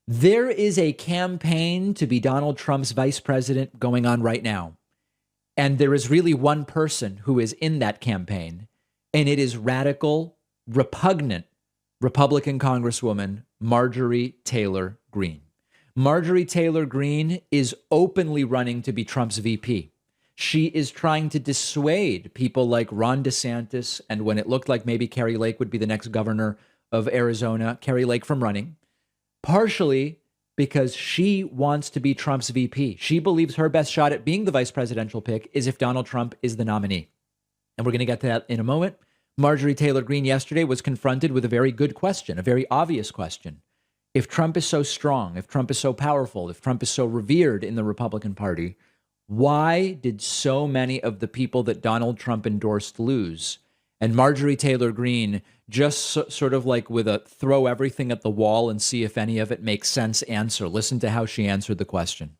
There is a campaign to be Donald Trump's vice president going on right now. And there is really one person who is in that campaign, and it is radical, repugnant Republican Congresswoman Marjorie Taylor Greene. Marjorie Taylor Greene is openly running to be Trump's VP. She is trying to dissuade people like Ron DeSantis, and when it looked like maybe Kari Lake would be the next governor of Arizona, Kari Lake from running, partially because she wants to be Trump's VP. She believes her best shot at being the vice presidential pick is if Donald Trump is the nominee. And we're going to get to that in a moment. Marjorie Taylor Greene yesterday was confronted with a very good question, a very obvious question. If Trump is so strong, if Trump is so powerful, if Trump is so revered in the Republican Party, why did so many of the people that Donald Trump endorsed lose? And Marjorie Taylor Greene, just sort of like with a throw everything at the wall and see if any of it makes sense answer. Listen to how she answered the question.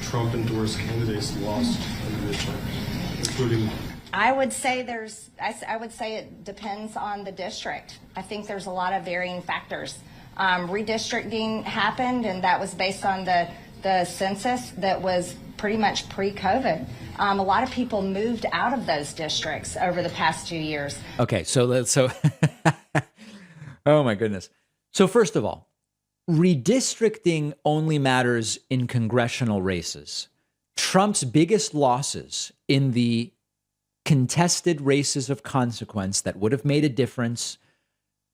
Trump endorsed candidates lost in the midterm, including. I would say it depends on the district. I think there's a lot of varying factors. Redistricting happened, and that was based on the census that was pretty much pre-COVID. A lot of people moved out of those districts over the past 2 years. Okay, so oh my goodness. So first of all, redistricting only matters in congressional races. Trump's biggest losses in the contested races of consequence that would have made a difference,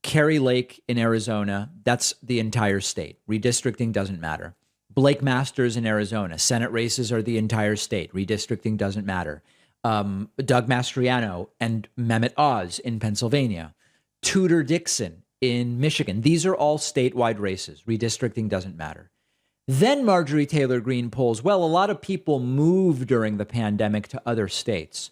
Kari Lake in Arizona, that's the entire state. Redistricting doesn't matter. Blake Masters in Arizona, Senate races are the entire state. Redistricting doesn't matter. Doug Mastriano and Mehmet Oz in Pennsylvania. Tudor Dixon in Michigan. These are all statewide races. Redistricting doesn't matter. Then Marjorie Taylor Greene polls, well, a lot of people moved during the pandemic to other states.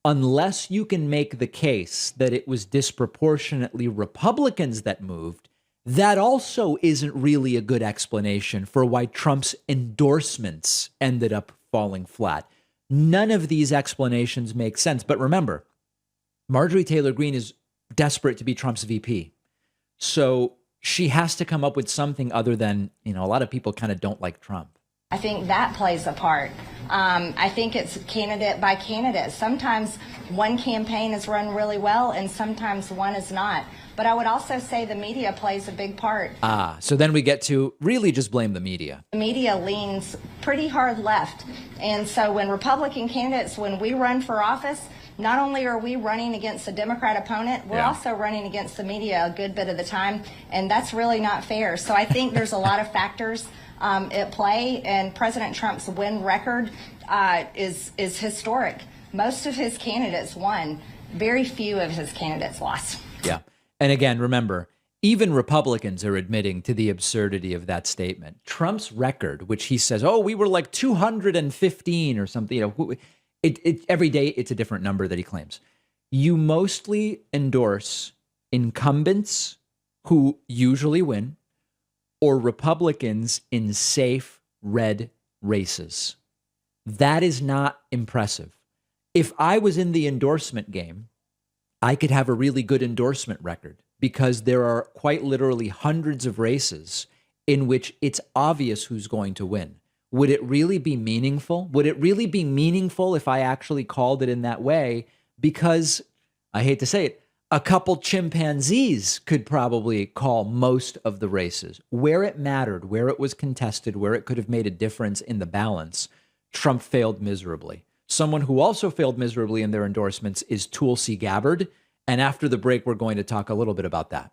Unless you can make the case that it was disproportionately Republicans that moved, that also isn't really a good explanation for why Trump's endorsements ended up falling flat. None of these explanations make sense. But remember, Marjorie Taylor Greene is desperate to be Trump's VP. So she has to come up with something other than, a lot of people kind of don't like Trump. I think that plays a part. I think it's candidate by candidate. Sometimes one campaign is run really well and sometimes one is not. But I would also say the media plays a big part. So then we get to really just blame the media. The media leans pretty hard left. And so when Republican candidates, when we run for office, not only are we running against a Democrat opponent, we're also running against the media a good bit of the time. And that's really not fair. So I think there's a lot of factors at play. And President Trump's win record is historic. Most of his candidates won. Very few of his candidates lost. Yeah. And again, remember, even Republicans are admitting to the absurdity of that statement. Trump's record, which he says, we were like 215 or something, every day it's a different number that he claims. You mostly endorse incumbents who usually win or Republicans in safe red races. That is not impressive. If I was in the endorsement game, I could have a really good endorsement record because there are quite literally hundreds of races in which it's obvious who's going to win. Would it really be meaningful? Would it really be meaningful if I actually called it in that way? Because, I hate to say it, a couple chimpanzees could probably call most of the races. Where it mattered, where it was contested, where it could have made a difference in the balance, Trump failed miserably. Someone who also failed miserably in their endorsements is Tulsi Gabbard. And after the break, we're going to talk a little bit about that.